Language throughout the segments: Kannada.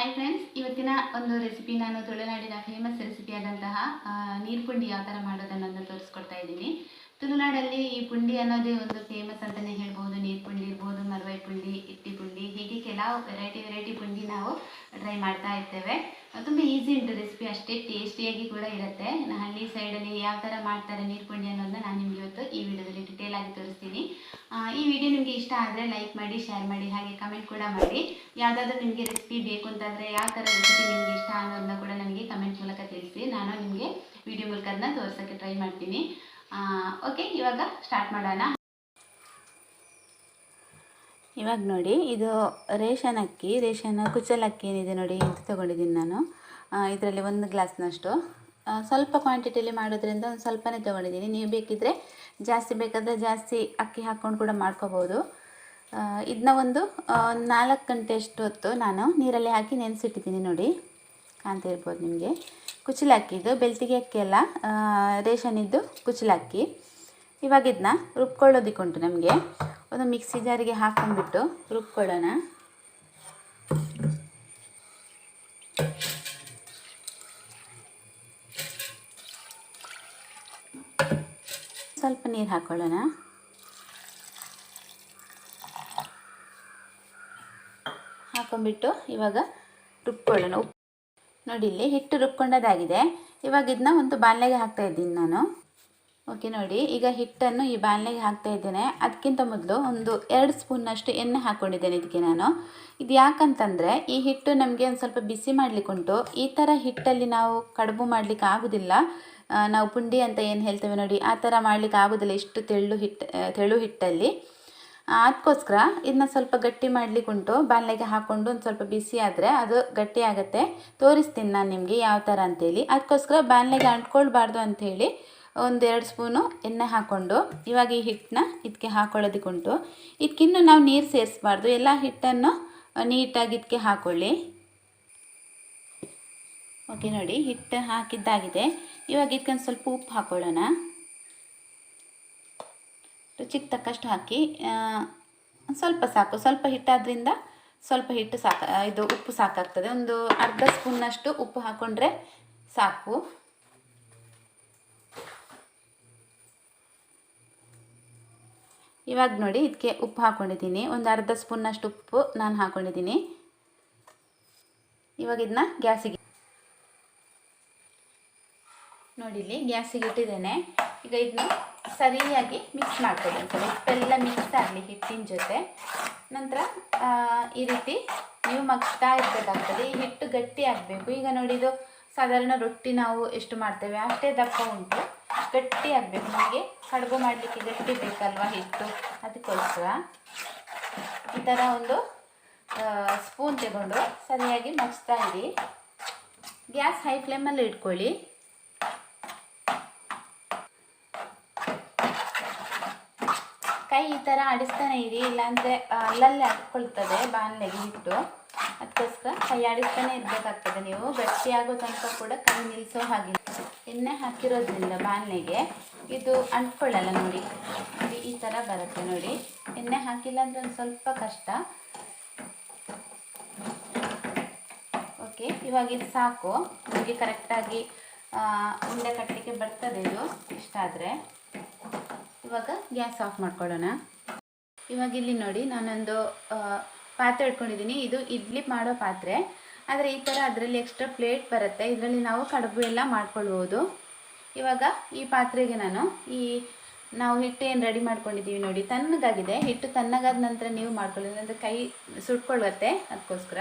ಹಾಯ್ ಫ್ರೆಂಡ್ಸ್, ಇವತ್ತಿನ ಒಂದು ರೆಸಿಪಿ ನಾನು ತುಳುನಾಡಿನ ಫೇಮಸ್ ರೆಸಿಪಿಯಾದಂತಹ ನೀರು ಪುಂಡಿ ಯಾವ ಥರ ಮಾಡೋದನ್ನೊಂದು ತೋರಿಸ್ಕೊಡ್ತಾ ಇದ್ದೀನಿ. ತುಳುನಾಡಲ್ಲಿ ಈ ಪುಂಡಿ ಅನ್ನೋದೇ ಒಂದು ಫೇಮಸ್ ಅಂತಲೇ ಹೇಳ್ಬೋದು. ನೀರು ಪುಂಡಿ ಇರ್ಬೋದು, ಮರವೈ ಪುಂಡಿ, ಇಟ್ಟಿ ಪುಂಡಿ, ಹೀಗೆ ಕೆಲವು ವೆರೈಟಿ ಪುಂಡಿ ನಾವು ಟ್ರೈ ಮಾಡ್ತಾ ಇರ್ತೇವೆ. ತುಂಬ ಈಸಿ ಉಂಟು ರೆಸಿಪಿ, ಅಷ್ಟೇ ಟೇಸ್ಟಿಯಾಗಿ ಕೂಡ ಇರುತ್ತೆ. ಹಳ್ಳಿ ಸೈಡಲ್ಲಿ ಯಾವ ಥರ ಮಾಡ್ತಾರೆ ನೀರು ಪುಂಡಿ ಅನ್ನೋದನ್ನ ನಾನು ನಿಮಗೆ ಇವತ್ತು ಈ ವಿಡಿಯೋದಲ್ಲಿ ಡಿಟೇಲ್ ಆಗಿ ತೋರಿಸ್ತೀನಿ. ಈ ವಿಡಿಯೋ ನಿಮಗೆ ಇಷ್ಟ ಆದರೆ ಲೈಕ್ ಮಾಡಿ, ಶೇರ್ ಮಾಡಿ, ಹಾಗೆ ಕಮೆಂಟ್ ಕೂಡ ಮಾಡಿ. ಯಾವುದಾದ್ರೂ ನಿಮಗೆ ರೆಸಿಪಿ ಬೇಕು ಅಂತಂದರೆ ಯಾವ ಥರ ರೆಸಿಪಿ ನಿಮಗೆ ಇಷ್ಟ ಅನ್ನೋದನ್ನ ಕೂಡ ನನಗೆ ಕಮೆಂಟ್ ಮೂಲಕ ತಿಳಿಸಿ. ನಾನು ನಿಮಗೆ ವಿಡಿಯೋ ಮೂಲಕ ಅದನ್ನ ತೋರಿಸೋಕ್ಕೆ ಟ್ರೈ ಮಾಡ್ತೀನಿ. ಓಕೆ, ಇವಾಗ ಸ್ಟಾರ್ಟ್ ಮಾಡೋಣ. ಇವಾಗ ನೋಡಿ, ಇದು ರೇಷನ್ ಕುಚ್ಚಲಕ್ಕಿ ಏನಿದೆ ನೋಡಿ, ಇದು ತೊಗೊಂಡಿದ್ದೀನಿ ನಾನು. ಇದರಲ್ಲಿ 1 ಗ್ಲಾಸ್ನಷ್ಟು ಸ್ವಲ್ಪ ಕ್ವಾಂಟಿಟಿಯಲ್ಲಿ ಮಾಡೋದ್ರಿಂದ ಒಂದು ಸ್ವಲ್ಪನೇ ತೊಗೊಂಡಿದ್ದೀನಿ. ನೀವು ಬೇಕಿದ್ದರೆ ಜಾಸ್ತಿ ಬೇಕಾದರೆ ಜಾಸ್ತಿ ಅಕ್ಕಿ ಹಾಕ್ಕೊಂಡು ಕೂಡ ಮಾಡ್ಕೋಬೋದು. ಇದನ್ನ ಒಂದು 4 ಗಂಟೆಯಷ್ಟು ಹೊತ್ತು ನಾನು ನೀರಲ್ಲಿ ಹಾಕಿ ನೆನೆಸಿಟ್ಟಿದ್ದೀನಿ. ನೋಡಿ, ಕಾಣ್ತಾ ಇರ್ಬೋದು ನಿಮಗೆ. ಕುಚ್ಚಲಕ್ಕಿದು, ಬೆಳ್ತಿಗೆ ಅಕ್ಕಿ ಅಲ್ಲ, ರೇಷನಿದ್ದು ಕುಚ್ಚಲಕ್ಕಿ. ಇವಾಗ ಇದನ್ನ ರುಬ್ಕೊಳ್ಳೋದಕ್ಕುಂಟು. ನಮಗೆ ಒಂದು ಮಿಕ್ಸಿ ಜಾರಿಗೆ ಹಾಕ್ಕೊಂಡ್ಬಿಟ್ಟು ರುಬ್ಕೊಳ್ಳೋಣ. ಸ್ವಲ್ಪ ನೀರು ಹಾಕ್ಕೊಳ್ಳೋಣ. ಹಾಕೊಂಡ್ಬಿಟ್ಟು ಇವಾಗ ರುಬ್ಕೊಳ್ಳೋಣ. ನೋಡಿ, ಇಲ್ಲಿ ಹಿಟ್ಟು ರುಬ್ಕೊಂಡದಾಗಿದೆ. ಇವಾಗ ಇದನ್ನ ಒಂದು ಬಾಣಲೆಗೆ ಹಾಕ್ತಾ ಇದ್ದೀನಿ ನಾನು. ಓಕೆ, ನೋಡಿ, ಈಗ ಹಿಟ್ಟನ್ನು ಈ ಬಾಣಲೆಗೆ ಹಾಕ್ತಾ ಇದ್ದೇನೆ. ಅದಕ್ಕಿಂತ ಮೊದಲು ಒಂದು 2 ಸ್ಪೂನ್ನಷ್ಟು ಎಣ್ಣೆ ಹಾಕ್ಕೊಂಡಿದ್ದೇನೆ ಇದಕ್ಕೆ ನಾನು. ಇದು ಯಾಕಂತಂದರೆ ಈ ಹಿಟ್ಟು ನಮಗೆ ಒಂದು ಸ್ವಲ್ಪ ಬಿಸಿ ಮಾಡಲಿಕ್ಕುಂಟು. ಈ ಥರ ಹಿಟ್ಟಲ್ಲಿ ನಾವು ಕಡುಬು ಮಾಡಲಿಕ್ಕೆ ಆಗೋದಿಲ್ಲ. ನಾವು ಪುಂಡಿ ಅಂತ ಏನು ಹೇಳ್ತೇವೆ ನೋಡಿ, ಆ ಥರ ಮಾಡಲಿಕ್ಕೆ ಆಗೋದಿಲ್ಲ ಇಷ್ಟು ತೆಳು ಹಿಟ್ಟಲ್ಲಿ. ಅದಕ್ಕೋಸ್ಕರ ಇದನ್ನ ಸ್ವಲ್ಪ ಗಟ್ಟಿ ಮಾಡಲಿಕ್ಕುಂಟು. ಬಾಣಲೆಗೆ ಹಾಕ್ಕೊಂಡು ಒಂದು ಸ್ವಲ್ಪ ಬಿಸಿ ಆದರೆ ಅದು ಗಟ್ಟಿ ಆಗುತ್ತೆ. ತೋರಿಸ್ತೀನಿ ನಾನು ನಿಮಗೆ ಯಾವ ಥರ ಅಂತೇಳಿ. ಅದಕ್ಕೋಸ್ಕರ ಬಾಣಲೆಗೆ ಅಂಟ್ಕೊಳ್ಬಾರ್ದು ಅಂಥೇಳಿ ಒಂದು 2 ಸ್ಪೂನು ಎಣ್ಣೆ ಹಾಕ್ಕೊಂಡು ಇವಾಗ ಈ ಹಿಟ್ಟನ್ನ ಇದಕ್ಕೆ ಹಾಕ್ಕೊಳ್ಳೋದಕ್ಕುಂಟು. ಇದಕ್ಕಿನ್ನೂ ನಾವು ನೀರು ಸೇರಿಸಬಾರ್ದು. ಎಲ್ಲ ಹಿಟ್ಟನ್ನು ನೀಟಾಗಿ ಇದಕ್ಕೆ ಹಾಕ್ಕೊಳ್ಳಿ. ಓಕೆ, ನೋಡಿ, ಹಿಟ್ಟು ಹಾಕಿದ್ದಾಗಿದೆ. ಇವಾಗ ಇದಕ್ಕೊಂದು ಸ್ವಲ್ಪ ಉಪ್ಪು ಹಾಕ್ಕೊಳ್ಳೋಣ. ರುಚಿಗೆ ತಕ್ಕಷ್ಟು ಹಾಕಿ, ಸ್ವಲ್ಪ ಸಾಕು. ಸ್ವಲ್ಪ ಹಿಟ್ಟಾದ್ರಿಂದ ಸ್ವಲ್ಪ ಹಿಟ್ಟು ಇದು ಉಪ್ಪು ಸಾಕಾಗ್ತದೆ. ಒಂದು ಅರ್ಧ ಸ್ಪೂನ್ನಷ್ಟು ಉಪ್ಪು ಹಾಕ್ಕೊಂಡ್ರೆ ಸಾಕು. ಇವಾಗ ನೋಡಿ, ಇದಕ್ಕೆ ಉಪ್ಪು ಹಾಕ್ಕೊಂಡಿದ್ದೀನಿ. ಒಂದು ಅರ್ಧ ಸ್ಪೂನ್ನಷ್ಟು ಉಪ್ಪು ನಾನು ಹಾಕ್ಕೊಂಡಿದ್ದೀನಿ. ಇವಾಗ ಇದನ್ನ ಗ್ಯಾಸಿಗೆ ನೋಡಿ, ಇಲ್ಲಿ ಗ್ಯಾಸಿಗೆ ಇಟ್ಟಿದ್ದೇನೆ. ಈಗ ಇದನ್ನ ಸರಿಯಾಗಿ ಮಿಕ್ಸ್ ಮಾಡ್ಕೊಳ್ಳಿ. ಒಂದ್ಸಲ ಉಪ್ಪೆಲ್ಲ ಮಿಕ್ಸ್ ಆಗಲಿ ಹಿಟ್ಟಿನ ಜೊತೆ. ನಂತರ ಈ ರೀತಿ ನೀವು ಮಗ್ತಾ ಇರಬೇಕಾಗ್ತದೆ. ಈ ಹಿಟ್ಟು ಗಟ್ಟಿ ಆಗಬೇಕು. ಈಗ ನೋಡಿ, ಇದು ಸಾಧಾರಣ ರೊಟ್ಟಿ ನಾವು ಎಷ್ಟು ಮಾಡ್ತೇವೆ ಅಷ್ಟೇ ದಪ್ಪ ಉಂಟು. ಗಟ್ಟಿ ಆಗಬೇಕು. ನಮಗೆ ಕಡುಬು ಮಾಡಲಿಕ್ಕೆ ಗಟ್ಟಿ ಬೇಕಲ್ವ ಹಿಟ್ಟು, ಅದಕ್ಕೋಸ್ಕರ ಈ ಥರ ಒಂದು ಸ್ಪೂನ್ ತಗೊಂಡು ಸರಿಯಾಗಿ ಮಗ್ಸ್ತಾ ಇರಿ. ಗ್ಯಾಸ್ ಹೈ ಫ್ಲೇಮಲ್ಲಿ ಇಟ್ಕೊಳ್ಳಿ. ಕೈ ಈ ಥರ ಆಡಿಸ್ತಾನೆ ಇರಿ, ಇಲ್ಲಾಂದರೆ ಅಲ್ಲಲ್ಲಿ ಹಾಕ್ಕೊಳ್ತದೆ ಬಾಣಲೆಗೆ ಹಿಟ್ಟು. ಅದಕ್ಕೋಸ್ಕರ ಕೈ ಆಡಿಸ್ತಾನೆ ಇರಬೇಕಾಗ್ತದೆ. ನೀವು ಗಟ್ಟಿಯಾಗೋ ತನಕ ಕೂಡ ಕೈ ನಿಲ್ಲಿಸೋ ಹಾಗಿಲ್ಲ. ಎಣ್ಣೆ ಹಾಕಿರೋದ್ರಿಂದ ಬಾಣಲೆಗೆ ಇದು ಅಂಟ್ಕೊಳ್ಳಲ್ಲ. ನೋಡಿ, ಈ ಥರ ಬರುತ್ತೆ. ನೋಡಿ, ಎಣ್ಣೆ ಹಾಕಿಲ್ಲ ಅಂದರೆ ಒಂದು ಸ್ವಲ್ಪ ಕಷ್ಟ. ಓಕೆ, ಇವಾಗ ಇದು ಸಾಕು. ನಿಮಗೆ ಕರೆಕ್ಟಾಗಿ ಉಂಡೆ ಕಟ್ಟಲಿಕ್ಕೆ ಬರ್ತದೆ ಇದು ಇಷ್ಟ ಆದರೆ. ಇವಾಗ ಗ್ಯಾಸ್ ಆಫ್ ಮಾಡ್ಕೊಳ್ಳೋಣ. ಇವಾಗ ಇಲ್ಲಿ ನೋಡಿ, ನಾನೊಂದು ಪಾತ್ರೆ ಇಟ್ಕೊಂಡಿದ್ದೀನಿ. ಇದು ಇಡ್ಲಿ ಮಾಡೋ ಪಾತ್ರೆ, ಆದರೆ ಈ ಥರ ಅದರಲ್ಲಿ ಎಕ್ಸ್ಟ್ರಾ ಪ್ಲೇಟ್ ಬರುತ್ತೆ. ಇದರಲ್ಲಿ ನಾವು ಕಡುಬು ಎಲ್ಲ ಮಾಡ್ಕೊಳ್ಬೋದು. ಇವಾಗ ಈ ಪಾತ್ರೆಗೆ ನಾನು ನಾವು ಹಿಟ್ಟು ಏನು ರೆಡಿ ಮಾಡ್ಕೊಂಡಿದ್ದೀವಿ ನೋಡಿ, ತಣ್ಣಗಾಗಿದೆ. ಹಿಟ್ಟು ತಣ್ಣಗಾದ ನಂತರ ನೀವು ಮಾಡ್ಕೊಳ್ಳಿ, ಅಂದರೆ ಕೈ ಸುಟ್ಕೊಳ್ಳುತ್ತೆ. ಅದಕ್ಕೋಸ್ಕರ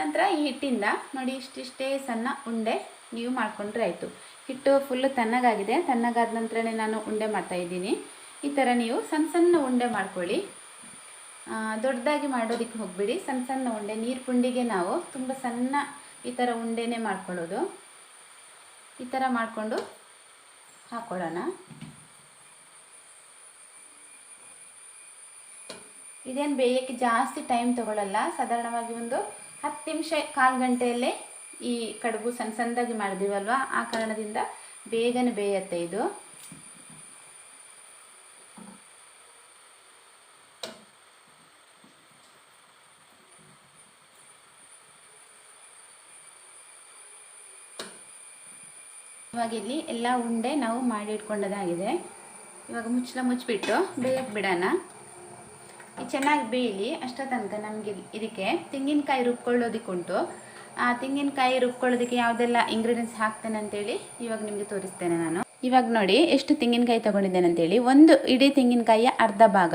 ನಂತರ ಈ ಹಿಟ್ಟಿಂದ ನೋಡಿ ಇಷ್ಟಿಷ್ಟೇ ಸಣ್ಣ ಉಂಡೆ ನೀವು ಮಾಡಿಕೊಂಡ್ರೆ ಆಯಿತು. ಹಿಟ್ಟು ಫುಲ್ಲು ತಣ್ಣಗಾಗಿದೆ. ತಣ್ಣಗಾದ ನಂತರನೇ ನಾನು ಉಂಡೆ ಮಾಡ್ತಾಯಿದ್ದೀನಿ. ಈ ಥರ ನೀವು ಸಣ್ಣ ಸಣ್ಣ ಉಂಡೆ ಮಾಡ್ಕೊಳ್ಳಿ. ದೊಡ್ಡದಾಗಿ ಮಾಡೋದಕ್ಕೆ ಹೋಗ್ಬಿಡಿ. ಸಣ್ಣ ಸಣ್ಣ ಉಂಡೆ. ನೀರು ಪುಂಡಿಗೆ ನಾವು ತುಂಬ ಸಣ್ಣ ಈ ಥರ ಉಂಡೆನೇ ಮಾಡ್ಕೊಳ್ಳೋದು. ಈ ಥರ ಮಾಡಿಕೊಂಡು ಹಾಕ್ಕೊಳ್ಳೋಣ. ಇದೇನು ಬೇಯೋಕ್ಕೆ ಜಾಸ್ತಿ ಟೈಮ್ ತೊಗೊಳ್ಳಲ್ಲ. ಸಾಧಾರಣವಾಗಿ ಒಂದು 10 ನಿಮಿಷ, 1/4 ಗಂಟೆಯಲ್ಲೇ ಈ ಕಡುಬು ಸಣ್ಣದಾಗಿ ಮಾಡಿದೀವಲ್ವ, ಆ ಕಾರಣದಿಂದ ಬೇಗನೆ ಬೇಯುತ್ತೆ ಇದು. ಇವಾಗ ಇಲ್ಲಿ ಎಲ್ಲ ಉಂಡೆ ನಾವು ಮಾಡಿ ಇಟ್ಕೊಂಡದಾಗಿದೆ. ಇವಾಗ ಮುಚ್ಚಿಬಿಟ್ಟು ಬೇಯಕ್ಕೆ ಬಿಡೋಣ. ಇದು ಚೆನ್ನಾಗಿ ಬೇಯಲಿ. ಅಷ್ಟೋ ತನಕ ನಮಗೆ ಇದಕ್ಕೆ ತೆಂಗಿನಕಾಯಿ ರುಬ್ಕೊಳ್ಳೋದಕ್ಕುಂಟು. ಆ ತೆಂಗಿನಕಾಯಿ ರುಬ್ಕೊಳ್ಳೋದಕ್ಕೆ ಯಾವುದೆಲ್ಲ ಇಂಗ್ರೀಡಿಯೆಂಟ್ಸ್ ಹಾಕ್ತೇನೆ ಅಂತೇಳಿ ಇವಾಗ ನಿಮಗೆ ತೋರಿಸ್ತೇನೆ ನಾನು. ಇವಾಗ ನೋಡಿ ಎಷ್ಟು ತೆಂಗಿನಕಾಯಿ ತೊಗೊಂಡಿದ್ದೇನೆ ಅಂತೇಳಿ. ಒಂದು ಇಡೀ ತೆಂಗಿನಕಾಯಿಯ ಅರ್ಧ ಭಾಗ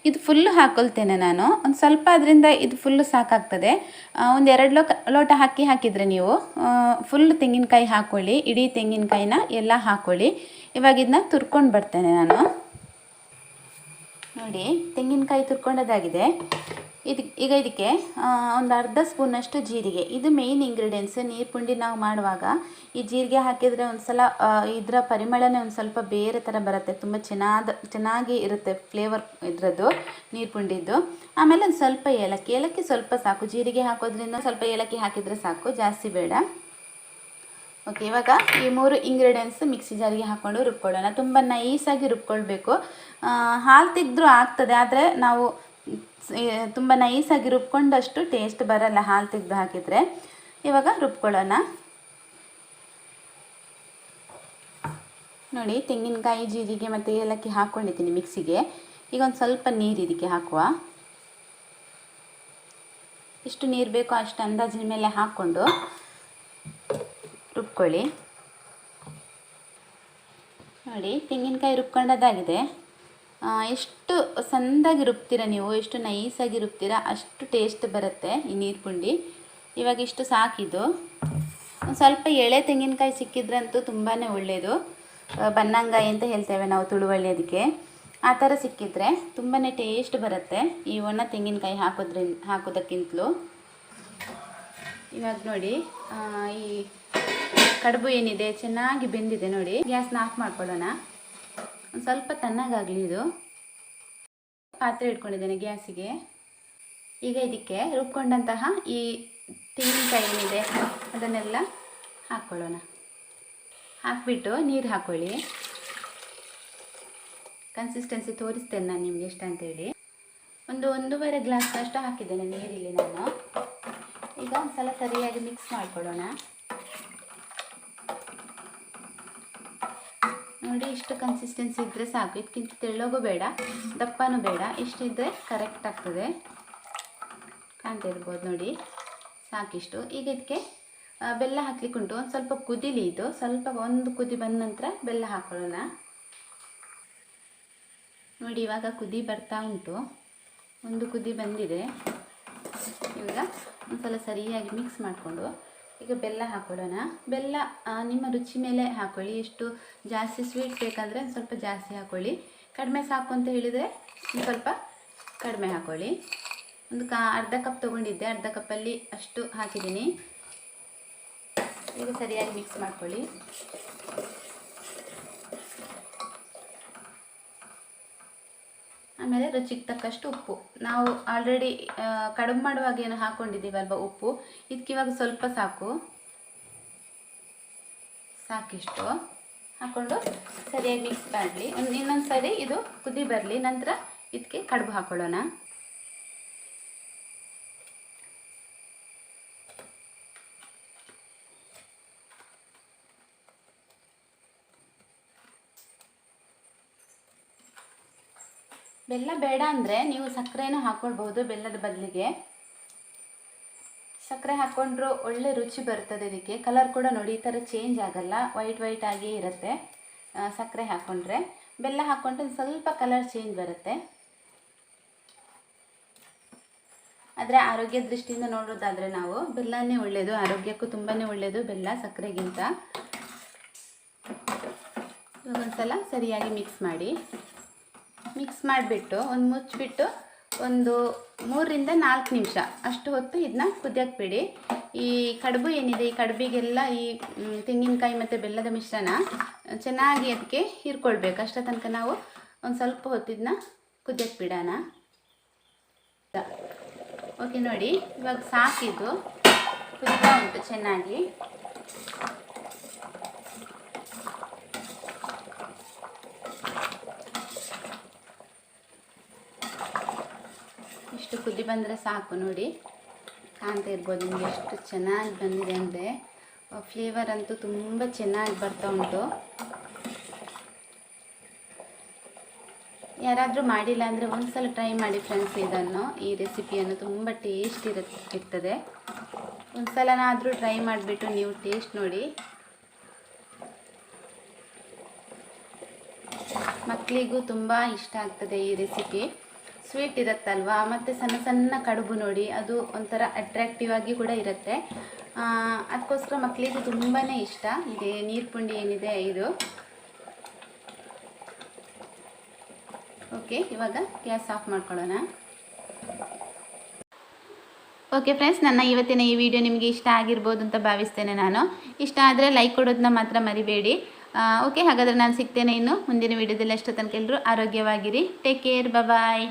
ಇದು ಫುಲ್ಲು ಹಾಕ್ಕೊಳ್ತೇನೆ ನಾನು. ಒಂದು ಸ್ವಲ್ಪ ಅದರಿಂದ ಇದು ಫುಲ್ಲು ಸಾಕಾಗ್ತದೆ. ಒಂದು 2 ಲೋಟ ಹಾಕಿದರೆ ನೀವು ಫುಲ್ ತೆಂಗಿನಕಾಯಿ ಹಾಕ್ಕೊಳ್ಳಿ. ಇಡೀ ತೆಂಗಿನಕಾಯಿನ ಎಲ್ಲ ಹಾಕ್ಕೊಳ್ಳಿ. ಇವಾಗ ಇದನ್ನ ತುರ್ಕೊಂಡು ಬರ್ತೇನೆ ನಾನು. ನೋಡಿ ತೆಂಗಿನಕಾಯಿ ತುರ್ಕೊಂಡದಾಗಿದೆ. ಈಗ ಇದಕ್ಕೆ ಒಂದು ಅರ್ಧ ಸ್ಪೂನಷ್ಟು ಜೀರಿಗೆ. ಇದು ಮೇಯ್ನ್ ಇಂಗ್ರೀಡಿಯೆಂಟ್ಸ್. ನೀರು ಪುಂಡಿ ನಾವು ಮಾಡುವಾಗ ಈ ಜೀರಿಗೆ ಹಾಕಿದರೆ ಒಂದು ಸಲ ಇದರ ಪರಿಮಳನೇ ಒಂದು ಸ್ವಲ್ಪ ಬೇರೆ ಥರ ಬರುತ್ತೆ. ತುಂಬ ಚೆನ್ನಾಗಿ ಇರುತ್ತೆ ಫ್ಲೇವರ್ ಇದರದ್ದು ನೀರು ಪುಂಡಿದ್ದು. ಆಮೇಲೆ ಒಂದು ಸ್ವಲ್ಪ ಏಲಕ್ಕಿ ಸ್ವಲ್ಪ ಸಾಕು. ಜೀರಿಗೆ ಹಾಕೋದ್ರಿಂದ ಸ್ವಲ್ಪ ಏಲಕ್ಕಿ ಹಾಕಿದರೆ ಸಾಕು, ಜಾಸ್ತಿ ಬೇಡ. ಓಕೆ, ಇವಾಗ ಈ 3 ಇಂಗ್ರೀಡಿಯೆಂಟ್ಸ್ ಮಿಕ್ಸಿ ಜಾರಿಗೆ ಹಾಕ್ಕೊಂಡು ರುಬ್ಕೊಳ್ಳೋಣ. ತುಂಬ ನೈಸಾಗಿ ರುಬ್ಕೊಳ್ಬೇಕು. ಹಾಲು ತೆಗೆದ್ರೂ ಆಗ್ತದೆ, ಆದರೆ ನಾವು ತುಂಬ ನೈಸಾಗಿ ರುಬ್ಕೊಂಡಷ್ಟು ಟೇಸ್ಟ್ ಬರಲ್ಲ ಹಾಲು ತೆಗೆದು ಹಾಕಿದರೆ. ಇವಾಗ ರುಬ್ಕೊಳ್ಳೋಣ. ನೋಡಿ ತೆಂಗಿನಕಾಯಿ, ಜೀರಿಗೆ ಮತ್ತು ಏಲಕ್ಕಿ ಹಾಕ್ಕೊಂಡಿದ್ದೀನಿ ಮಿಕ್ಸಿಗೆ. ಈಗ ಒಂದು ಸ್ವಲ್ಪ ನೀರು ಇದಕ್ಕೆ ಹಾಕುವ. ಎಷ್ಟು ನೀರು ಬೇಕೋ ಅಷ್ಟು ಅಂದಾಜಿನ ಮೇಲೆ ಹಾಕ್ಕೊಂಡು ರುಬ್ಕೊಳ್ಳಿ. ನೋಡಿ ತೆಂಗಿನಕಾಯಿ ರುಬ್ಕೊಂಡದಾಗಿದೆ. ಎಷ್ಟು ಸಂದಾಗಿ ರುಬ್ತೀರ ನೀವು, ಎಷ್ಟು ನೈಸಾಗಿ ರುಬ್ತೀರ ಅಷ್ಟು ಟೇಸ್ಟ್ ಬರುತ್ತೆ ಈ ನೀರು ಪುಂಡಿ. ಇವಾಗ ಇಷ್ಟು ಸಾಕಿದ್ದು. ಒಂದು ಸ್ವಲ್ಪ ಎಳೆ ತೆಂಗಿನಕಾಯಿ ಸಿಕ್ಕಿದ್ರಂತೂ ತುಂಬಾ ಒಳ್ಳೆಯದು. ಬನ್ನಂಗಾಯಿ ಅಂತ ಹೇಳ್ತೇವೆ ನಾವು ತುಳುವಳ್ಳಿ. ಅದಕ್ಕೆ ಆ ಥರ ಸಿಕ್ಕಿದ್ರೆ ತುಂಬಾ ಟೇಸ್ಟ್ ಬರುತ್ತೆ ಈ ಒಣ ತೆಂಗಿನಕಾಯಿ ಹಾಕೋದಕ್ಕಿಂತಲೂ. ಇವಾಗ ನೋಡಿ ಈ ಕಡುಬು ಏನಿದೆ ಚೆನ್ನಾಗಿ ಬೆಂದಿದೆ. ನೋಡಿ ಗ್ಯಾಸ್ನ ಆಫ್ ಮಾಡ್ಕೊಳ್ಳೋಣ. ಒಂದು ಸ್ವಲ್ಪ ತಣ್ಣಗಾಗಲಿ. ಇದು ಪಾತ್ರೆ ಇಟ್ಕೊಂಡಿದ್ದೇನೆ ಗ್ಯಾಸಿಗೆ. ಈಗ ಇದಕ್ಕೆ ರುಬ್ಕೊಂಡಂತಹ ಈ ತೆಂಗಿನಕಾಯಿ ಏನಿದೆ ಅದನ್ನೆಲ್ಲ ಹಾಕ್ಕೊಳ್ಳೋಣ. ಹಾಕಿಬಿಟ್ಟು ನೀರು ಹಾಕ್ಕೊಳ್ಳಿ. ಕನ್ಸಿಸ್ಟೆನ್ಸಿ ತೋರಿಸ್ತೇನೆ ನಾನು ನಿಮಗೆ ಎಷ್ಟು ಅಂತೇಳಿ. ಒಂದು 1.5 ಗ್ಲಾಸ್ನಷ್ಟು ಹಾಕಿದ್ದೇನೆ ನೀರಿಲ್ಲಿ ನಾನು. ಈಗ ಒಂದು ಸಲ ಸರಿಯಾಗಿ ಮಿಕ್ಸ್ ಮಾಡ್ಕೊಳ್ಳೋಣ. ನೋಡಿ ಇಷ್ಟು ಕನ್ಸಿಸ್ಟೆನ್ಸಿ ಇದ್ದರೆ ಸಾಕು. ಇದಕ್ಕಿಂತ ತೆಳ್ಳಗೂ ಬೇಡ, ದಪ್ಪನೂ ಬೇಡ. ಇಷ್ಟಿದ್ದರೆ ಕರೆಕ್ಟ್ ಆಗ್ತದೆ. ಕಾಣ್ತಾ ಇರ್ಬೋದು ನೋಡಿ, ಸಾಕಿಷ್ಟು. ಈಗ ಇದಕ್ಕೆ ಬೆಲ್ಲ ಹಾಕ್ಲಿಕ್ಕುಂಟು. ಒಂದು ಸ್ವಲ್ಪ ಕುದಿಲಿ ಇದು. ಸ್ವಲ್ಪ ಒಂದು ಕುದಿ ಬಂದ ನಂತರ ಬೆಲ್ಲ ಹಾಕ್ಕೊಳ್ಳೋಣ. ನೋಡಿ ಇವಾಗ ಕುದಿ ಬರ್ತಾ ಉಂಟು. ಒಂದು ಕುದಿ ಬಂದಿದೆ. ಇವಾಗ ಒಂದು ಸಲ ಸರಿಯಾಗಿ ಮಿಕ್ಸ್ ಮಾಡಿಕೊಂಡು ಈಗ ಬೆಲ್ಲ ಹಾಕ್ಕೊಳ್ಳೋಣ. ಬೆಲ್ಲ ನಿಮ್ಮ ರುಚಿ ಮೇಲೆ ಹಾಕ್ಕೊಳ್ಳಿ. ಎಷ್ಟು ಜಾಸ್ತಿ ಸ್ವೀಟ್ ಬೇಕಂದರೆ ಒಂದು ಸ್ವಲ್ಪ ಜಾಸ್ತಿ ಹಾಕ್ಕೊಳ್ಳಿ. ಕಡಿಮೆ ಸಾಕು ಅಂತ ಹೇಳಿದರೆ ಒಂದು ಸ್ವಲ್ಪ ಕಡಿಮೆ ಹಾಕ್ಕೊಳ್ಳಿ. ಒಂದು ಅರ್ಧ ಕಪ್ ತೊಗೊಂಡಿದ್ದೆ, ಅರ್ಧ ಕಪ್ಪಲ್ಲಿ ಅಷ್ಟು ಹಾಕಿದ್ದೀನಿ. ಈಗ ಸರಿಯಾಗಿ ಮಿಕ್ಸ್ ಮಾಡ್ಕೊಳ್ಳಿ. ಆಮೇಲೆ ರುಚಿಗೆ ತಕ್ಕಷ್ಟು ಉಪ್ಪು. ನಾವು ಆಲ್ರೆಡಿ ಕಡುಬು ಮಾಡುವಾಗ ಏನು ಹಾಕ್ಕೊಂಡಿದ್ದೀವಲ್ವ ಉಪ್ಪು, ಇದಕ್ಕಿವಾಗ ಸ್ವಲ್ಪ ಸಾಕಿಷ್ಟು ಹಾಕ್ಕೊಂಡು ಸರಿಯಾಗಿ ಮಿಕ್ಸ್ ಮಾಡಲಿ. ಇನ್ನೊಂದು ಸರಿ ಇದು ಕುದಿ ಬರಲಿ. ನಂತರ ಇದಕ್ಕೆ ಕಡುಬು ಹಾಕ್ಕೊಳ್ಳೋಣ. ಬೆಲ್ಲ ಬೇಡ ಅಂದರೆ ನೀವು ಸಕ್ಕರೆನೂ ಹಾಕ್ಕೊಳ್ಬೋದು. ಬೆಲ್ಲದ ಬದಲಿಗೆ ಸಕ್ಕರೆ ಹಾಕ್ಕೊಂಡ್ರೂ ಒಳ್ಳೆ ರುಚಿ ಬರ್ತದೆ. ಇದಕ್ಕೆ ಕಲರ್ ಕೂಡ ನೋಡಿ ಈ ಥರ ಚೇಂಜ್ ಆಗಲ್ಲ, ವೈಟ್ ಆಗಿಯೇ ಇರುತ್ತೆ ಸಕ್ಕರೆ ಹಾಕ್ಕೊಂಡ್ರೆ. ಬೆಲ್ಲ ಹಾಕ್ಕೊಂಡ್ರೆ ಸ್ವಲ್ಪ ಕಲರ್ ಚೇಂಜ್ ಬರುತ್ತೆ. ಆದರೆ ಆರೋಗ್ಯ ದೃಷ್ಟಿಯಿಂದ ನೋಡೋದಾದರೆ ನಾವು ಬೆಲ್ಲನೇ ಒಳ್ಳೆಯದು. ಆರೋಗ್ಯಕ್ಕೂ ತುಂಬಾ ಒಳ್ಳೆಯದು ಬೆಲ್ಲ ಸಕ್ಕರೆಗಿಂತ. ಒಂದ್ಸಲ ಸರಿಯಾಗಿ ಮಿಕ್ಸ್ ಮಾಡಿ. ಮಿಕ್ಸ್ ಮಾಡಿಬಿಟ್ಟು ಒಂದು ಮುಚ್ಚಿಬಿಟ್ಟು ಒಂದು 3 ರಿಂದ 4 ನಿಮಿಷ ಅಷ್ಟು ಹೊತ್ತು ಇದನ್ನ ಕುದಿಯಕ್ಕೆ ಬಿಡಿ. ಈ ಕಡುಬು ಏನಿದೆ, ಈ ಕಡುಬಿಗೆಲ್ಲ ಈ ತೆಂಗಿನಕಾಯಿ ಮತ್ತು ಬೆಲ್ಲದ ಮಿಶ್ರಣ ಚೆನ್ನಾಗಿ ಅದಕ್ಕೆ ಹೀರ್ಕೊಳ್ಬೇಕು. ಅಷ್ಟರ ತನಕ ನಾವು ಒಂದು ಸ್ವಲ್ಪ ಹೊತ್ತು ಇದನ್ನ ಕುದಿಯಕ್ಕೆ ಬಿಡೋಣ. ಓಕೆ ನೋಡಿ ಇವಾಗ ಸಾಕಿದ್ದು ಕುದಿತಾ ಉಂಟು ಚೆನ್ನಾಗಿ. ಇಷ್ಟು ಕುದಿ ಬಂದರೆ ಸಾಕು. ನೋಡಿ ಕಾಣ್ತಾ ಇರ್ಬೋದು ನಿಮಗೆ ಎಷ್ಟು ಚೆನ್ನಾಗಿ ಬಂದಿದೆ ಅಂದರೆ. ಫ್ಲೇವರ್ ಅಂತೂ ತುಂಬ ಚೆನ್ನಾಗಿ ಬರ್ತಾ ಉಂಟು. ಯಾರಾದರೂ ಮಾಡಿಲ್ಲ ಅಂದರೆ ಒಂದ್ಸಲ ಟ್ರೈ ಮಾಡಿ ಫ್ರೆಂಡ್ಸ್. ಈ ರೆಸಿಪಿಯನ್ನು ತುಂಬ ಟೇಸ್ಟ್ ಇರ್ತದೆ. ಒಂದು ಸಲನಾದರೂ ಟ್ರೈ ಮಾಡಿಬಿಟ್ಟು ನೀವು ಟೇಸ್ಟ್ ನೋಡಿ. ಮಕ್ಕಳಿಗೂ ತುಂಬ ಇಷ್ಟ ಆಗ್ತದೆ ಈ ರೆಸಿಪಿ. ಸ್ವೀಟ್ ಇರುತ್ತಲ್ವಾ, ಮತ್ತು ಸಣ್ಣ ಸಣ್ಣ ಕಡುಬು ನೋಡಿ, ಅದು ಒಂಥರ ಅಟ್ರಾಕ್ಟಿವ್ ಆಗಿ ಕೂಡ ಇರುತ್ತೆ. ಅದಕ್ಕೋಸ್ಕರ ಮಕ್ಕಳಿಗೂ ತುಂಬಾ ಇಷ್ಟ. ಇದೆ ನೀರು ಪುಂಡಿ ಏನಿದೆ ಇದು. ಓಕೆ, ಇವಾಗ ಗ್ಯಾಸ್ ಆಫ್ ಮಾಡ್ಕೊಳ್ಳೋಣ. ಓಕೆ ಫ್ರೆಂಡ್ಸ್, ನನ್ನ ಇವತ್ತಿನ ಈ ವಿಡಿಯೋ ನಿಮಗೆ ಇಷ್ಟ ಆಗಿರ್ಬೋದು ಅಂತ ಭಾವಿಸ್ತೇನೆ ನಾನು. ಇಷ್ಟ ಆದರೆ ಲೈಕ್ ಕೊಡೋದನ್ನ ಮಾತ್ರ ಮರಿಬೇಡಿ. ಓಕೆ, ಹಾಗಾದರೆ ನಾನು ಸಿಗ್ತೇನೆ ಇನ್ನು ಮುಂದಿನ ವಿಡಿಯೋದಲ್ಲಿ. ಅಷ್ಟೋ ತನಕ ಎಲ್ಲರೂ ಆರೋಗ್ಯವಾಗಿರಿ. ಟೇಕ್ ಕೇರ್, ಬಾಯ್.